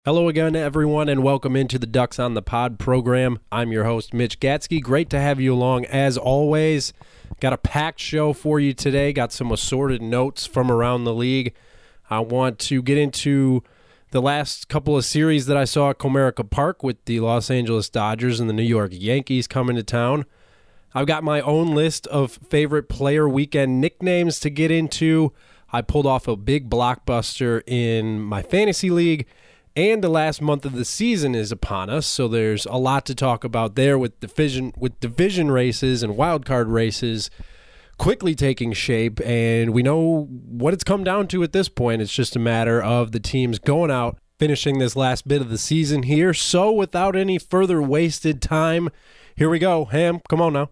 Hello again, everyone, and welcome into the Ducks on the Pod program. I'm your host, Mitch Gatsky. Great to have you along, as always. Got a packed show for you today. Got some assorted notes from around the league. I want to get into the last couple of series that I saw at Comerica Park with the Los Angeles Dodgers and the New York Yankees coming to town. I've got my own list of favorite player weekend nicknames to get into. I pulled off a big blockbuster in my fantasy league, and the last month of the season is upon us, so there's a lot to talk about there with division races and wild card races quickly taking shape, and we know what it's come down to at this point. It's just a matter of the teams going out, finishing this last bit of the season here. So without any further wasted time, here we go. Ham, come on now.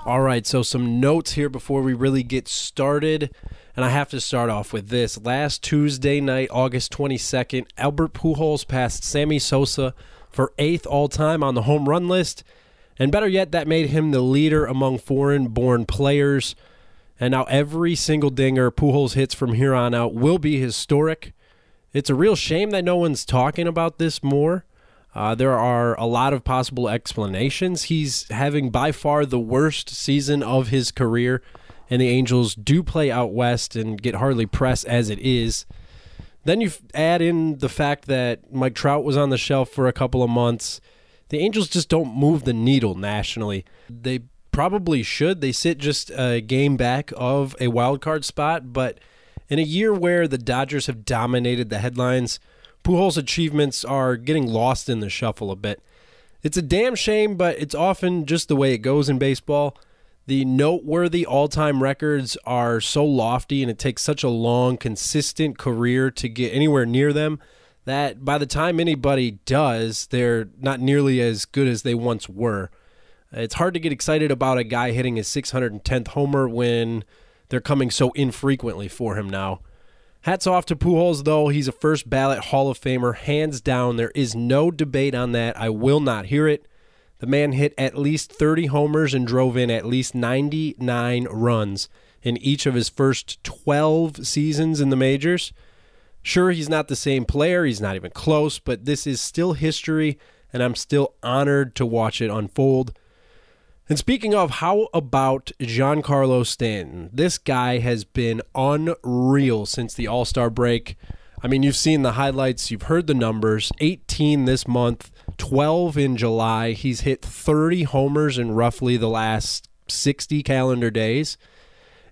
All right, so some notes here before we really get started. And I have to start off with this. Last Tuesday night, August 22nd, Albert Pujols passed Sammy Sosa for 8th all-time on the home run list. And better yet, that made him the leader among foreign-born players. And now every single dinger Pujols hits from here on out will be historic. It's a real shame that no one's talking about this more. There are a lot of possible explanations. He's having by far the worst season of his career, and the Angels do play out west and get hardly pressed as it is. Then you add in the fact that Mike Trout was on the shelf for a couple of months. The Angels just don't move the needle nationally. They probably should. They sit just a game back of a wild card spot, but in a year where the Dodgers have dominated the headlines, Pujols' achievements are getting lost in the shuffle a bit. It's a damn shame, but it's often just the way it goes in baseball. The noteworthy all-time records are so lofty, and it takes such a long, consistent career to get anywhere near them that by the time anybody does, they're not nearly as good as they once were. It's hard to get excited about a guy hitting his 610th homer when they're coming so infrequently for him now. Hats off to Pujols, though. He's a first-ballot Hall of Famer, hands down. There is no debate on that. I will not hear it. The man hit at least 30 homers and drove in at least 99 runs in each of his first 12 seasons in the majors. Sure, he's not the same player. He's not even close, but this is still history, and I'm still honored to watch it unfold. And speaking of, how about Giancarlo Stanton? This guy has been unreal since the All-Star break. I mean, you've seen the highlights. You've heard the numbers. 18 this month, 12 in July. He's hit 30 homers in roughly the last 60 calendar days.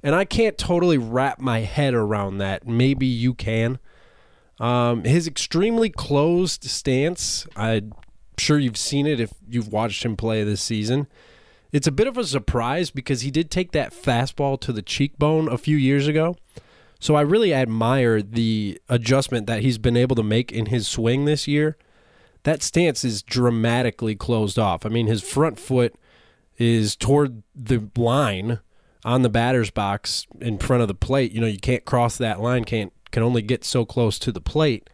And I can't totally wrap my head around that. Maybe you can. His extremely closed stance, I'm sure you've seen it if you've watched him play this season. It's a bit of a surprise because he did take that fastball to the cheekbone a few years ago. So I really admire the adjustment that he's been able to make in his swing this year. That stance is dramatically closed off. I mean, his front foot is toward the line on the batter's box in front of the plate. You know, you can't cross that line, can only get so close to the plate.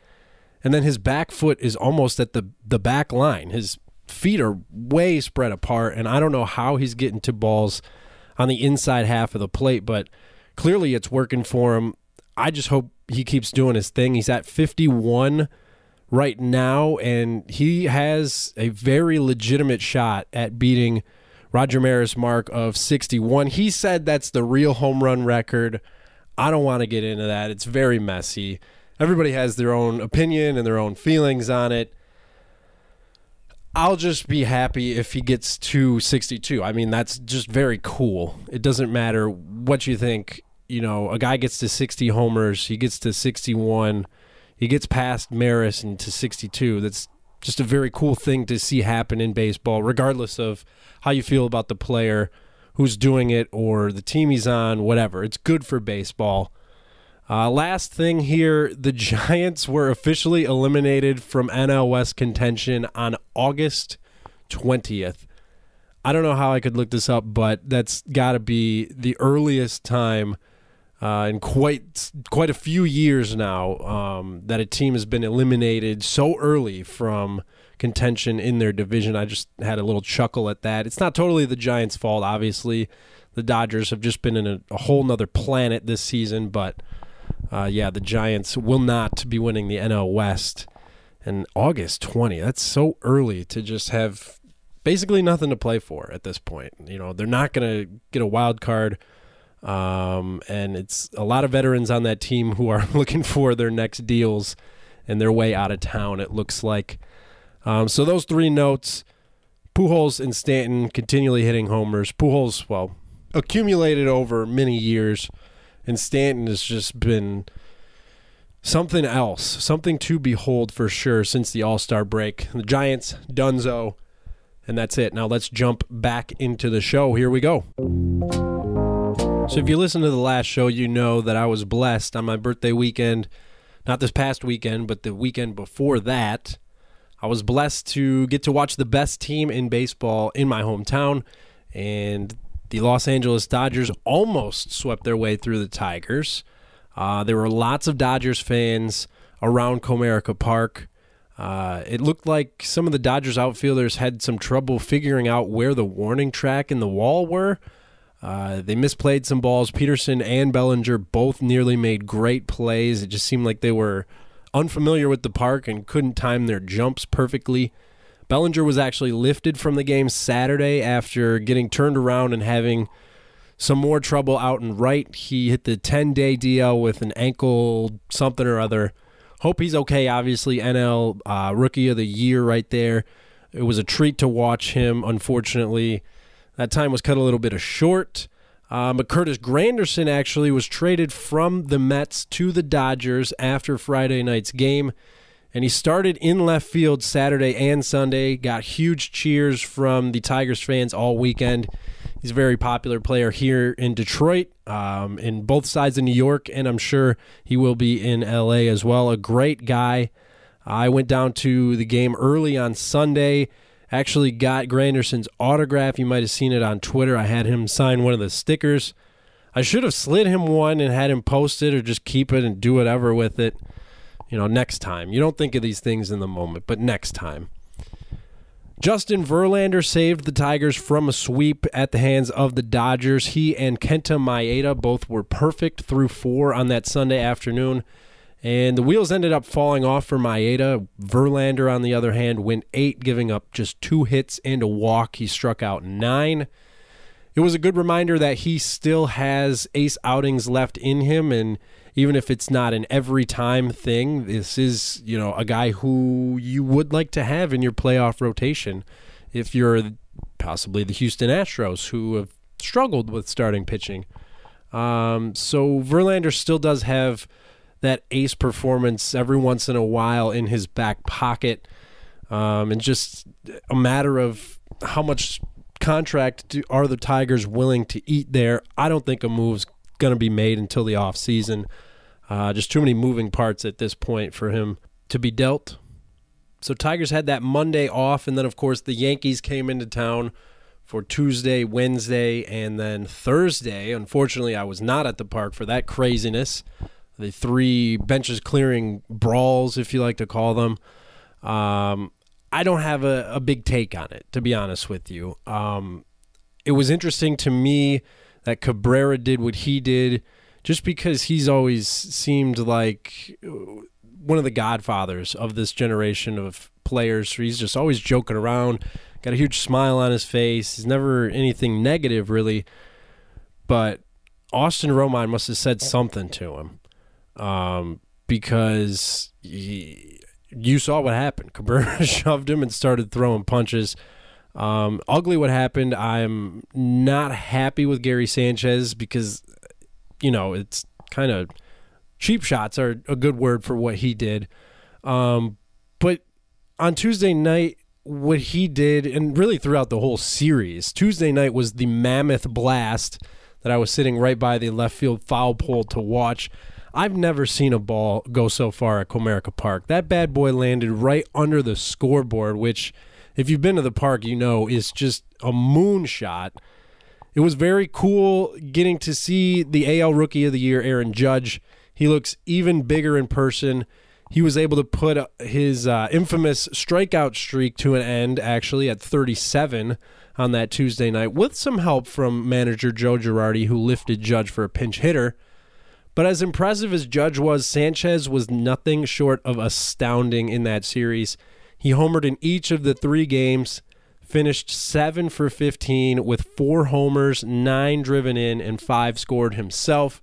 And then his back foot is almost at the back line. His feet are way spread apart, and I don't know how he's getting to balls on the inside half of the plate, but clearly it's working for him. I just hope he keeps doing his thing. He's at 51 right now, and he has a very legitimate shot at beating Roger Maris' mark of 61. He said that's the real home run record. I don't want to get into that. It's very messy. Everybody has their own opinion and their own feelings on it. I'll just be happy if he gets to 62. I mean, that's just very cool. It doesn't matter what you think. You know, a guy gets to 60 homers, he gets to 61, he gets past Maris and to 62. That's just a very cool thing to see happen in baseball, regardless of how you feel about the player who's doing it or the team he's on, whatever. It's good for baseball. Last thing here, the Giants were officially eliminated from NL West contention on August 20th. I don't know how I could look this up, but that's got to be the earliest time in quite a few years now that a team has been eliminated so early from contention in their division. I just had a little chuckle at that. It's not totally the Giants' fault, obviously. The Dodgers have just been in a whole nother planet this season, but the Giants will not be winning the NL West. And August 20, that's so early to just have basically nothing to play for at this point. They're not going to get a wild card. And it's a lot of veterans on that team who are looking for their next deals and their way out of town, it looks like. So those three notes, Pujols and Stanton continually hitting homers. Pujols, accumulated over many years, and Stanton has just been something else, something to behold for sure since the All-Star break. The Giants, donezo, and that's it. Now let's jump back into the show. Here we go. So if you listen to the last show, you know that I was blessed on my birthday weekend, not this past weekend, but the weekend before that. I was blessed to get to watch the best team in baseball in my hometown, and the Los Angeles Dodgers almost swept their way through the Tigers. There were lots of Dodgers fans around Comerica Park. It looked like some of the Dodgers outfielders had some trouble figuring out where the warning track and the wall were. They misplayed some balls. Peterson and Bellinger both nearly made great plays. It just seemed like they were unfamiliar with the park and couldn't time their jumps perfectly. Bellinger was actually lifted from the game Saturday after getting turned around and having some more trouble out and right. He hit the 10-day DL with an ankle something or other. Hope he's okay, obviously. NL Rookie of the Year right there. It was a treat to watch him, unfortunately. That time was cut a little bit short. But Curtis Granderson actually was traded from the Mets to the Dodgers after Friday night's game. And he started in left field Saturday and Sunday. Got huge cheers from the Tigers fans all weekend. He's a very popular player here in Detroit, in both sides of New York, and I'm sure he will be in L.A. as well. A great guy. I went down to the game early on Sunday. Actually got Granderson's autograph. You might have seen it on Twitter. I had him sign one of the stickers. I should have slid him one and had him post it or just keep it and do whatever with it, next time. You don't think of these things in the moment, but next time. Justin Verlander saved the Tigers from a sweep at the hands of the Dodgers. He and Kenta Maeda both were perfect through 4 on that Sunday afternoon. And the wheels ended up falling off for Maeda. Verlander, on the other hand, went 8, giving up just 2 hits and a walk. He struck out 9. It was a good reminder that he still has ace outings left in him, and even if it's not an every-time thing, this is, a guy who you would like to have in your playoff rotation if you're possibly the Houston Astros, who have struggled with starting pitching. So Verlander still does have that ace performance every once in a while in his back pocket, and just a matter of how much contract are the Tigers willing to eat there. I don't think a move's going to be made until the offseason. Just too many moving parts at this point for him to be dealt. So Tigers had that Monday off, and then, of course, the Yankees came into town for Tuesday, Wednesday, and then Thursday. Unfortunately, I was not at the park for that craziness. The 3 benches clearing brawls, if you like to call them. I don't have a big take on it, to be honest with you. It was interesting to me that Cabrera did what he did, just because he's always seemed like one of the godfathers of this generation of players. He's just always joking around, got a huge smile on his face. He's never anything negative, really. But Austin Romine must have said something to him. Because you saw what happened. Cabrera shoved him and started throwing punches. Ugly what happened. I'm not happy with Gary Sanchez because, it's kind of cheap shots are a good word for what he did. But on Tuesday night, what he did, and really throughout the whole series, Tuesday night was the mammoth blast that I was sitting right by the left field foul pole to watch. I've never seen a ball go so far at Comerica Park. That bad boy landed right under the scoreboard, which, if you've been to the park, is just a moonshot. It was very cool getting to see the AL Rookie of the Year, Aaron Judge. He looks even bigger in person. He was able to put his infamous strikeout streak to an end, actually, at 37 on that Tuesday night, with some help from manager Joe Girardi, who lifted Judge for a pinch hitter. But as impressive as Judge was, Sanchez was nothing short of astounding in that series. He homered in each of the 3 games, finished 7 for 15 with 4 homers, 9 driven in, and 5 scored himself.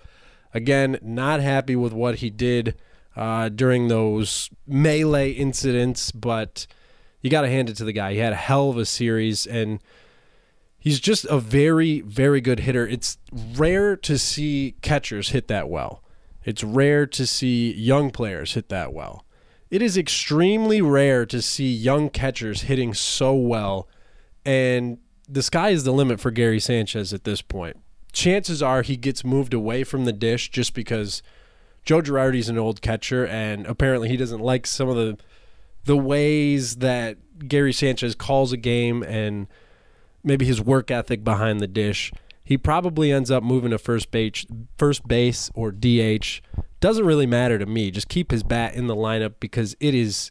Again, not happy with what he did during those melee incidents, but you got to hand it to the guy. He had a hell of a series, and he's just a very, very good hitter. It's rare to see catchers hit that well. It's rare to see young players hit that well. It is extremely rare to see young catchers hitting so well, and the sky is the limit for Gary Sanchez at this point. Chances are he gets moved away from the dish just because Joe Girardi's an old catcher, and apparently he doesn't like some of the ways that Gary Sanchez calls a game and maybe his work ethic behind the dish. He probably ends up moving to first base or DH. Doesn't really matter to me. Just keep his bat in the lineup because it's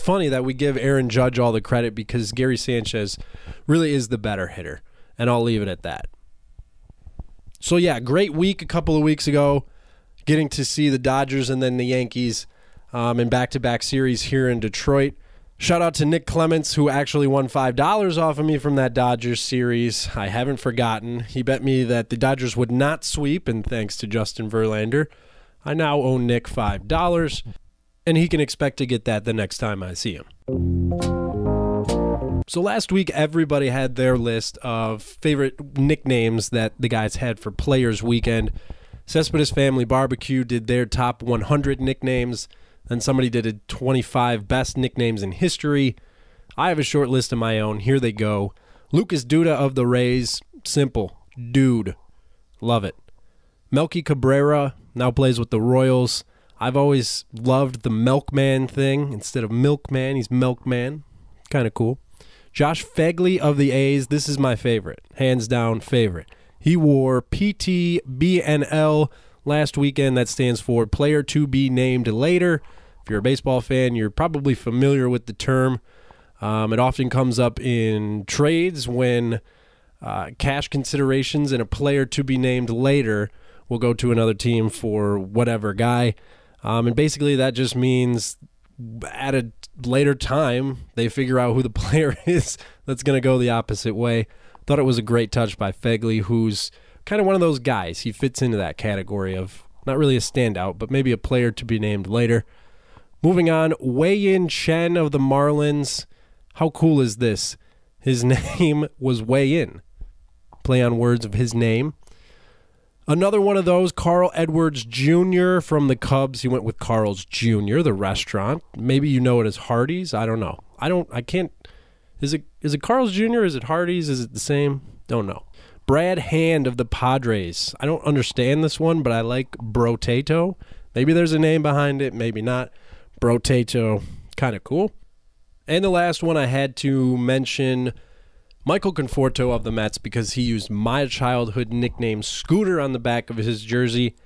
funny that we give Aaron Judge all the credit because Gary Sanchez really is the better hitter, and I'll leave it at that. So yeah, great week a couple of weeks ago, getting to see the Dodgers and then the Yankees in back-to-back series here in Detroit. Shout out to Nick Clements, who actually won $5 off of me from that Dodgers series. I haven't forgotten. He bet me that the Dodgers would not sweep, and thanks to Justin Verlander, I now owe Nick $5, and he can expect to get that the next time I see him. So last week, everybody had their list of favorite nicknames that the guys had for Players Weekend. Cespedes Family Barbecue did their top 100 nicknames. Then somebody did a 25 best nicknames in history. I have a short list of my own. Here they go. Lucas Duda of the Rays. Simple. Dude. Love it. Melky Cabrera now plays with the Royals. I've always loved the Milkman thing. Instead of Milkman, he's Milkman. Kind of cool. Josh Phegley of the A's. This is my favorite. Hands down favorite. He wore PTBNL last weekend. That stands for Player to Be Named Later. If you're a baseball fan, you're probably familiar with the term. It often comes up in trades when cash considerations and a player to be named later will go to another team for whatever guy. And basically that just means at a later time, they figure out who the player is that's going to go the opposite way. Thought it was a great touch by Phegley, who's kind of one of those guys. He fits into that category of not really a standout, but maybe a player to be named later. Moving on, Wei-Yin Chen of the Marlins. How cool is this? His name was Wei-Yin. Play on words of his name. Another one of those, Carl Edwards Jr. from the Cubs. He went with Carl's Jr., the restaurant. Maybe you know it as Hardee's. I don't know. I can't. Is it Carl's Jr.? Is it Hardee's? Is it the same? Don't know. Brad Hand of the Padres. I don't understand this one, but I like Brotato. Maybe there's a name behind it, maybe not. Brotato, kind of cool. And the last one I had to mention, Michael Conforto of the Mets, because he used my childhood nickname Scooter on the back of his jersey.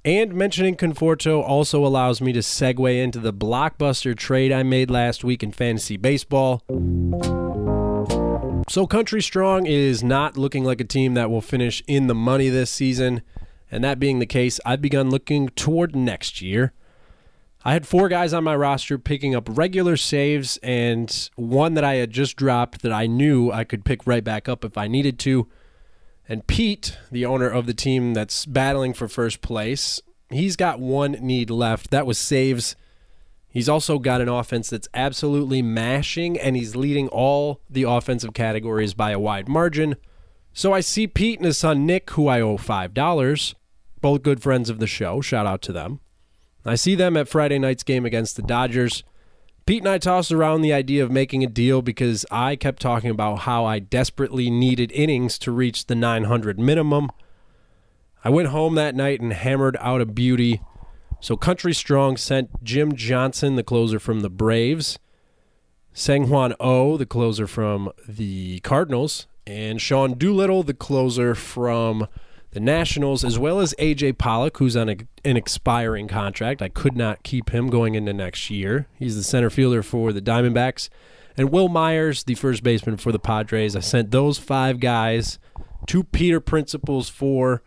And mentioning Conforto also allows me to segue into the blockbuster trade I made last week in fantasy baseball. So Country Strong is not looking like a team that will finish in the money this season. And that being the case, I've begun looking toward next year. I had 4 guys on my roster picking up regular saves and one that I had just dropped that I knew I could pick right back up if I needed to. And Pete, the owner of the team that's battling for first place, he's got one need left. That was saves. He's also got an offense that's absolutely mashing, and he's leading all the offensive categories by a wide margin. So I see Pete and his son Nick, who I owe $5, both good friends of the show. Shout out to them. I see them at Friday night's game against the Dodgers. Pete and I tossed around the idea of making a deal because I kept talking about how I desperately needed innings to reach the 900 minimum. I went home that night and hammered out a beauty. So Country Strong sent Jim Johnson, the closer from the Braves, Sang-Hwan Oh, the closer from the Cardinals, and Sean Doolittle, the closer from the Nationals, as well as A.J. Pollock, who's on an expiring contract. I could not keep him going into next year. He's the center fielder for the Diamondbacks. And Will Myers, the first baseman for the Padres. I sent those 5 guys to Peter Principles for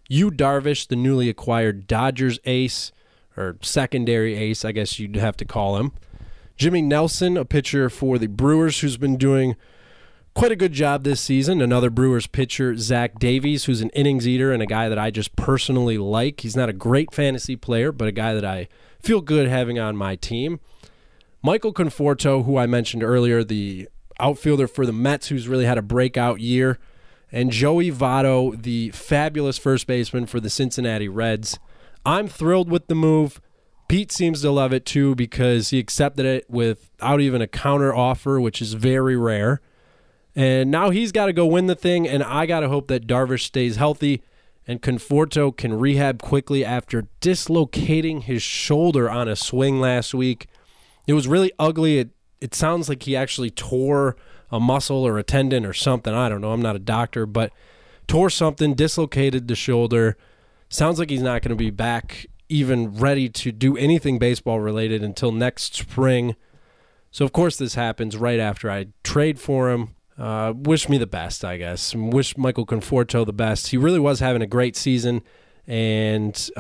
Yu Darvish, the newly acquired Dodgers ace, or secondary ace, I guess you'd have to call him. Jimmy Nelson, a pitcher for the Brewers, who's been doing quite a good job this season. Another Brewers pitcher, Zach Davies, who's an innings eater and a guy that I just personally like. He's not a great fantasy player, but a guy that I feel good having on my team. Michael Conforto, who I mentioned earlier, the outfielder for the Mets, who's really had a breakout year. And Joey Votto, the fabulous first baseman for the Cincinnati Reds. I'm thrilled with the move. Pete seems to love it too because he accepted it without even a counter offer, which is very rare. And now he's got to go win the thing, and I got to hope that Darvish stays healthy and Conforto can rehab quickly after dislocating his shoulder on a swing last week. It was really ugly. It sounds like he actually tore a muscle or a tendon or something. I don't know. I'm not a doctor, but tore something, dislocated the shoulder. Sounds like he's not going to be back even ready to do anything baseball related until next spring. So, of course, this happens right after I trade for him. Wish me the best, I guess. Wish Michael Conforto the best. He really was having a great season, and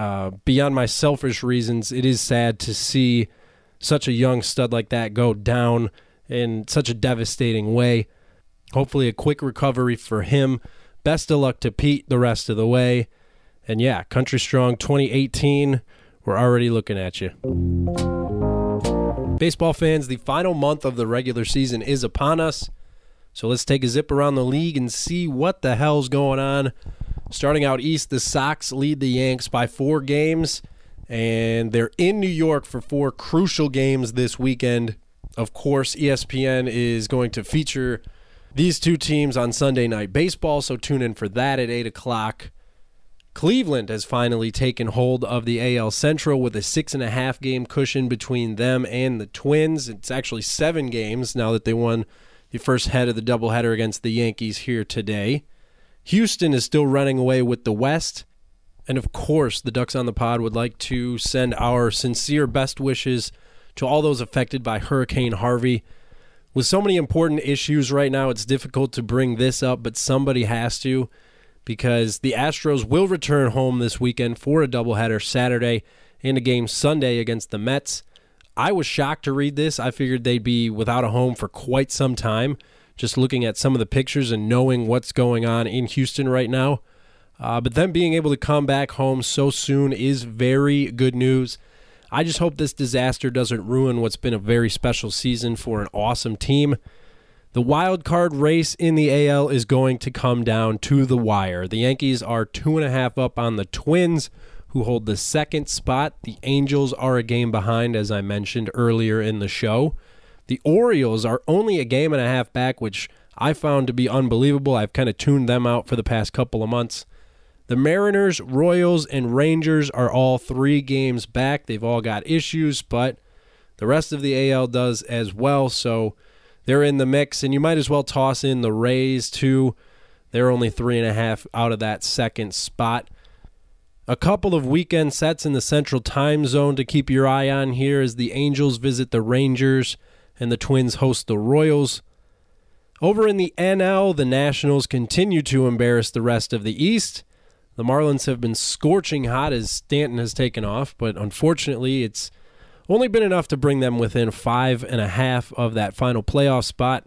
beyond my selfish reasons, it is sad to see such a young stud like that go down in such a devastating way. Hopefully a quick recovery for him. Best of luck to Pete the rest of the way. And yeah, Country Strong 2018, we're already looking at you. Baseball fans, the final month of the regular season is upon us. So let's take a zip around the league and see what the hell's going on. Starting out east, the Sox lead the Yanks by 4 games, and they're in New York for 4 crucial games this weekend. Of course, ESPN is going to feature these 2 teams on Sunday Night Baseball, so tune in for that at 8 o'clock. Cleveland has finally taken hold of the AL Central with a 6.5 game cushion between them and the Twins. It's actually 7 games now that they won the first head of the doubleheader against the Yankees here today. Houston is still running away with the West. And of course, the Ducks on the Pod would like to send our sincere best wishes to all those affected by Hurricane Harvey. With so many important issues right now, it's difficult to bring this up, but somebody has to, because the Astros will return home this weekend for a doubleheader Saturday and a game Sunday against the Mets. I was shocked to read this. I figured they'd be without a home for quite some time, just looking at some of the pictures and knowing what's going on in Houston right now. But them being able to come back home so soon is very good news. I just hope this disaster doesn't ruin what's been a very special season for an awesome team. The wild card race in the AL is going to come down to the wire. The Yankees are 2.5 up on the Twins, who hold the second spot. The Angels are a game behind, as I mentioned earlier in the show. The Orioles are only a game and a half back, which I found to be unbelievable. I've kind of tuned them out for the past couple of months. The Mariners, Royals, and Rangers are all 3 games back. They've all got issues, but the rest of the AL does as well, so they're in the mix, and you might as well toss in the Rays, too. They're only 3.5 out of that second spot. A couple of weekend sets in the Central Time Zone to keep your eye on here as the Angels visit the Rangers and the Twins host the Royals. Over in the NL, the Nationals continue to embarrass the rest of the East. The Marlins have been scorching hot as Stanton has taken off, but unfortunately it's only been enough to bring them within 5.5 of that final playoff spot.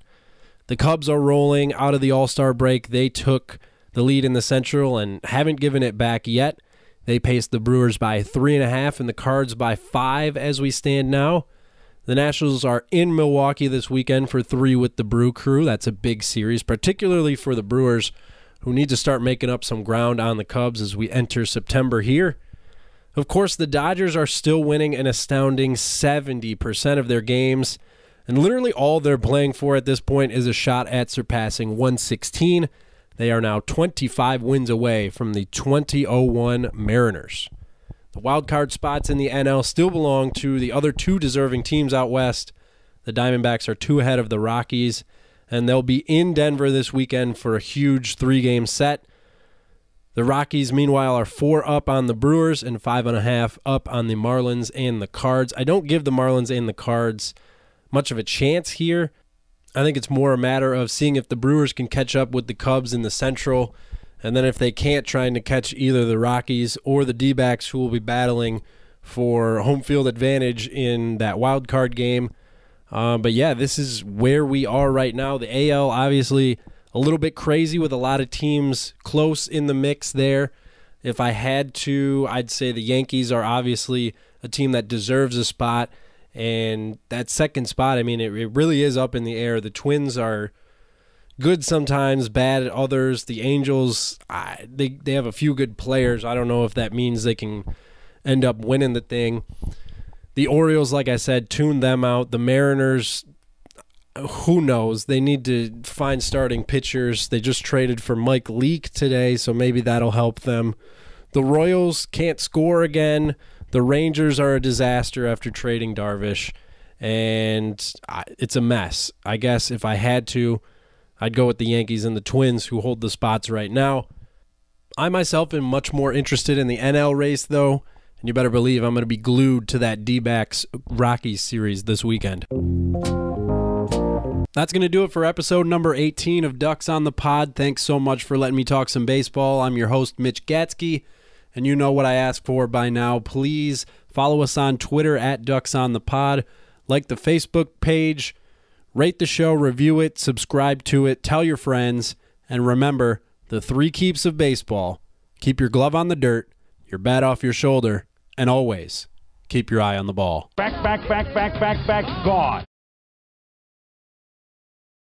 The Cubs are rolling out of the All-Star break. They took the lead in the Central and haven't given it back yet. They paced the Brewers by 3.5 and the Cards by 5 as we stand now. The Nationals are in Milwaukee this weekend for 3 with the Brew Crew. That's a big series, particularly for the Brewers, who need to start making up some ground on the Cubs as we enter September here. Of course, the Dodgers are still winning an astounding 70% of their games, and literally all they're playing for at this point is a shot at surpassing 116. They are now 25 wins away from the 2001 Mariners. The wildcard spots in the NL still belong to the other 2 deserving teams out west. The Diamondbacks are 2 ahead of the Rockies, and they'll be in Denver this weekend for a huge 3-game set. The Rockies, meanwhile, are 4 up on the Brewers and 5.5 up on the Marlins and the Cards. I don't give the Marlins and the Cards much of a chance here. I think it's more a matter of seeing if the Brewers can catch up with the Cubs in the Central And then if they can't, trying to catch either the Rockies or the D-backs, who will be battling for home field advantage in that wild card game. But yeah, this is where we are right now. The AL, obviously, a little bit crazy with a lot of teams close in the mix there. If I had to, I'd say the Yankees are obviously a team that deserves a spot. And that second spot, I mean, it really is up in the air. The Twins are good sometimes, bad at others. The Angels, they have a few good players. I don't know if that means they can end up winning the thing. The Orioles, like I said, tune them out. The Mariners, who knows? They need to find starting pitchers. They just traded for Mike Leake today, so maybe that'll help them. The Royals can't score again. The Rangers are a disaster after trading Darvish, and it's a mess. I guess if I had to, I'd go with the Yankees and the Twins, who hold the spots right now. I myself am much more interested in the NL race, though, and you better believe I'm going to be glued to that D-backs Rockies series this weekend. That's going to do it for episode number 18 of Ducks on the Pod. Thanks so much for letting me talk some baseball. I'm your host, Mitch Gatsky, and you know what I ask for by now. Please follow us on Twitter at Ducks on the Pod. Like the Facebook page. Rate the show, review it, subscribe to it, tell your friends, and remember the 3 keeps of baseball. Keep your glove on the dirt, your bat off your shoulder, and always keep your eye on the ball. Back, gone.